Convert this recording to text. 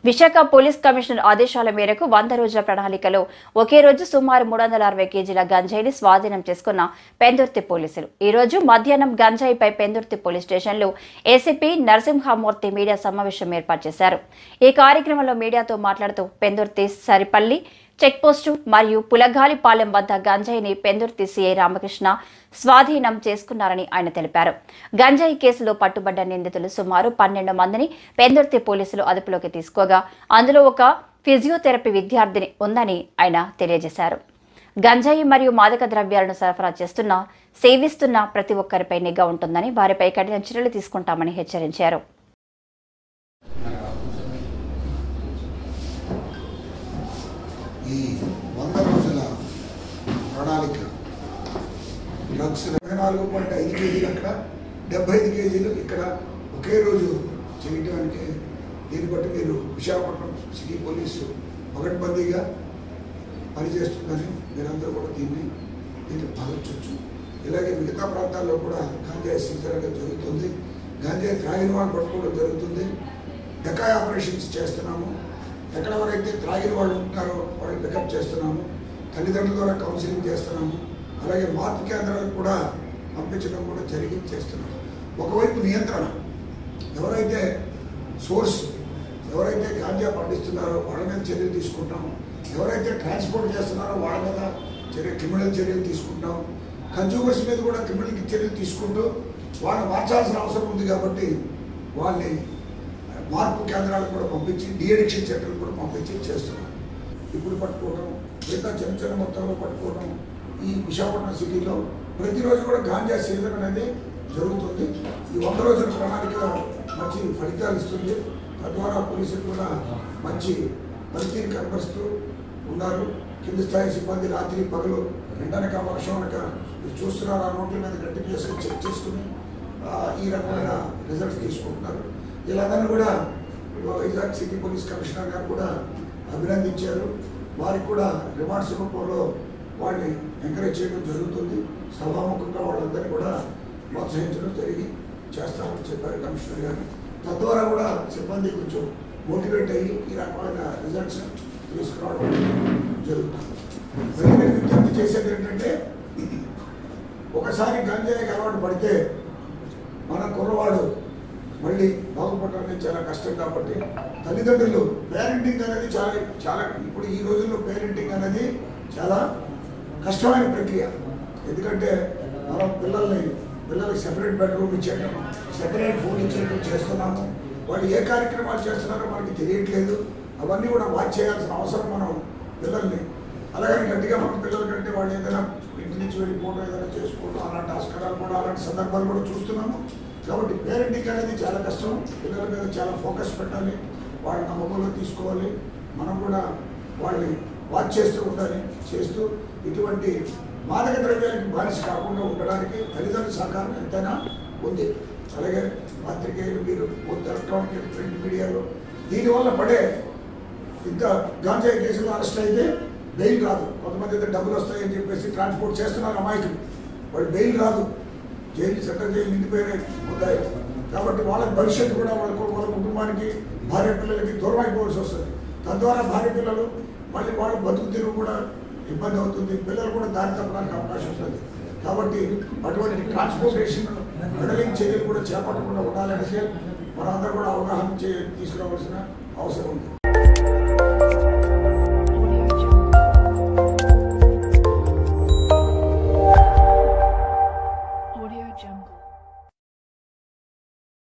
Visakha police commissioner ఆదేశాల మేరకు 100 రోజుల ప్రణాళికలో ఒకే రోజు సుమారు 360 కేజీల గంజాయిని స్వాధీనం చేసుకున్న పెందుర్తి పోలీసులు ఈ రోజు మధ్యాహ్నం గంజాయిపై పెందుర్తి పోలీస్ స్టేషన్లో ఏసీపీ నరసింహమూర్తి మీడియా సమావేశం ఏర్పాటు చేశారు. ఈ కార్యక్రమంలో మీడియాతో మాట్లాడుతూ పెందుర్తి సరిపల్లి చెక్పోస్టు మరియు పులగాలిపాలెం వద్ద గంజాయిని పెందుర్తి సీఐ రామకృష్ణ స్వాధీనం చేసుకున్నారని ఆయన తెలిపారు. గంజాయి కేసులో పట్టుబడ్డ నిందితులు సుమారు 12 మందిని పెందుర్తి పోలీసులు అదుపులోకి తీసుకోగా అందులో ఒక ఫిజియోథెరపీ విద్యార్థిని ఉందని ఆయన తెలియజేశారు. గంజాయి మరియు మాదక ద్రవ్యాలను సరఫరా చేస్తున్న సేవిస్తున్న ప్రతి ఒక్కరిపై నిఘా ఉంటుందని వారిపై కఠిన చర్యలు తీసుకుంటామని హెచ్చరించారు. ఈ 100 రోజుల ప్రణాళిక డ్రగ్స్ 24.5 కేజీలు అక్కడ 75 కేజీలు ఇక్కడ ఒకే రోజు చేయడానికి దీన్ని బట్టి మీరు విశాఖపట్నం సిటీ పోలీసు పగడ్బందీగా పనిచేస్తుందని మీరందరూ కూడా దీన్ని భావించవచ్చు. ఇలాగే మిగతా ప్రాంతాల్లో కూడా గాంజాయి సీజన్గా జరుగుతుంది. గాంజాయి త్రాగిన వాళ్ళు పట్టుకోవడం జరుగుతుంది. డకాయ్ ఆపరేషన్స్ చేస్తున్నాము. ఎక్కడెవరైతే త్రాగిన వాళ్ళు ఉంటున్నారో వాళ్ళని పికప్ చేస్తున్నాము. తల్లిదండ్రుల ద్వారా కౌన్సిలింగ్ చేస్తున్నాము. అలాగే మార్పు కేంద్రాలకు కూడా పంపించడం కూడా చేస్తున్నాము. ఒకవైపు నియంత్రణ, ఎవరైతే సోర్స్ ఎవరైతే గాంజా పండిస్తున్నారో వాళ్ళ మీద చర్యలు తీసుకుంటాము. ఎవరైతే ట్రాన్స్పోర్ట్ చేస్తున్నారో వాళ్ళ మీద క్రిమినల్ చర్యలు తీసుకుంటాం. కన్జ్యూమర్స్ మీద కూడా క్రిమినల్ చర్యలు తీసుకుంటూ వాళ్ళని మార్చాల్సిన అవసరం ఉంది కాబట్టి వాళ్ళని మార్పు కేంద్రాలకు కూడా పంపించి డీఅడిక్షన్ సెంటర్లు కూడా పంపించి చేస్తున్నాం. ఇప్పుడు పట్టుకోవడం, మిగతా చిన్న మొత్తంలో పట్టుకోవడం ఈ విశాఖపట్నం సిటీలో ప్రతిరోజు కూడా గాంజా సీజన్ అనేది జరుగుతుంది. ఈ 100 రోజుల ప్రణాళిక మంచి ఫలితాలు ఇస్తుంది. తద్వారా పోలీసులు కూడా మంచి పనితీరు కనబరుస్తూ ఉన్నారు. కింది స్థాయి సిబ్బంది రాత్రి పగలు ఎండనక వర్షం అనక చూస్తున్నారు. ఆ నోట్ల మీద కంటిన్యూస్గా చెక్ చేసుకుని ఈ రకమైన రిజల్ట్స్ తీసుకుంటున్నారు. ఇలాగని కూడా వైజాగ్ సిటీ పోలీస్ కమిషనర్ గారు కూడా అభినందించారు. వారికి కూడా రివార్డ్స్ రూపంలో వాళ్ళని ఎంకరేజ్ చేయడం జరుగుతుంది. సభాముఖంగా వాళ్ళందరినీ కూడా ప్రోత్సహించడం చేస్తామని చెప్పారు కమిషనర్ గారు. తద్వారా కూడా సిబ్బంది కొంచెం మోటివేట్ అయ్యి ఈ రకమైన రిజల్ట్స్ తీసుకురావడం జరుగుతుంది. విజ్ఞప్తి చేసేది ఏంటంటే, ఒకసారి గంజాయికి అలవాటు పడితే మన కుర్రవాడు మళ్ళీ బాగుపడడానికి చాలా కష్టం. కాబట్టి తల్లిదండ్రులు పేరెంటింగ్ అనేది చాలా ఇప్పుడు ఈ రోజుల్లో పేరెంటింగ్ అనేది చాలా కష్టమైన ప్రక్రియ. ఎందుకంటే మనం పిల్లలకి సెపరేట్ బెడ్రూమ్ ఇచ్చేయడం, సెపరేట్ ఫోన్ ఇచ్చేయడం చేస్తున్నాము. వాళ్ళు ఏ కార్యక్రమాలు చేస్తున్నారో మనకి తెలియట్లేదు. అవన్నీ కూడా వాచ్ చేయాల్సిన అవసరం మనం పిల్లల్ని. అలాగని గట్టిగా మన పిల్లల కంటే వాళ్ళు ఏదైనా ఇంటి నుంచి వెళ్ళిపోవడం, ఏదైనా చేసుకోవడం, అలాంటి ఆస్కారాలు కూడా అలాంటి సందర్భాలు కూడా చూస్తున్నాము. కాబట్టి పేరెంటింగ్ అనేది చాలా కష్టం. పిల్లల మీద చాలా ఫోకస్ పెట్టాలి. వాళ్ళ నమ్మకంలో తీసుకోవాలి. మనం కూడా వాళ్ళని వాచ్ చేస్తూ ఉండాలి. చేస్తూ ఇటువంటి మాదక ద్రవ్యాలకి బానిస కాకుండా ఉండడానికి తల్లిదండ్రుల సహకారం ఎంతైనా ఉంది. అలాగే పత్రికేయులు, మీరు ఎలక్ట్రానిక్ ప్రింట్ మీడియాలో దీనివల్ల పడే ఇంకా గాంజాయి కేసులు అరెస్ట్ అయితే బెయిల్ రాదు. కొంతమంది అయితే డబ్బులు వస్తాయని చెప్పేసి ట్రాన్స్పోర్ట్ చేస్తున్నారు అమాయకులు. వాళ్ళు బెయిల్ రాదు. సెంట్రల్ జైలు నిండిపోయినాయి ఉంటాయి. కాబట్టి వాళ్ళ భవిష్యత్తు కూడా వాళ్ళ కుటుంబానికి, భార్య పిల్లలకి దూరం అయిపోవాల్సి వస్తుంది. తద్వారా భార్య పిల్లలు మళ్ళీ వాళ్ళ బతుకు తెరువు కూడా ఇబ్బంది అవుతుంది. పిల్లలు కూడా దారి తప్పడానికి అవకాశం ఉంటుంది. కాబట్టి అటువంటి ట్రాన్స్పోర్టేషన్ మెడలింగ్ చర్యలు కూడా చేపట్టకుండా ఉండాలంటే మనం అందరూ కూడా అవగాహన తీసుకురావాల్సిన అవసరం ఉంది. Audio Jungle.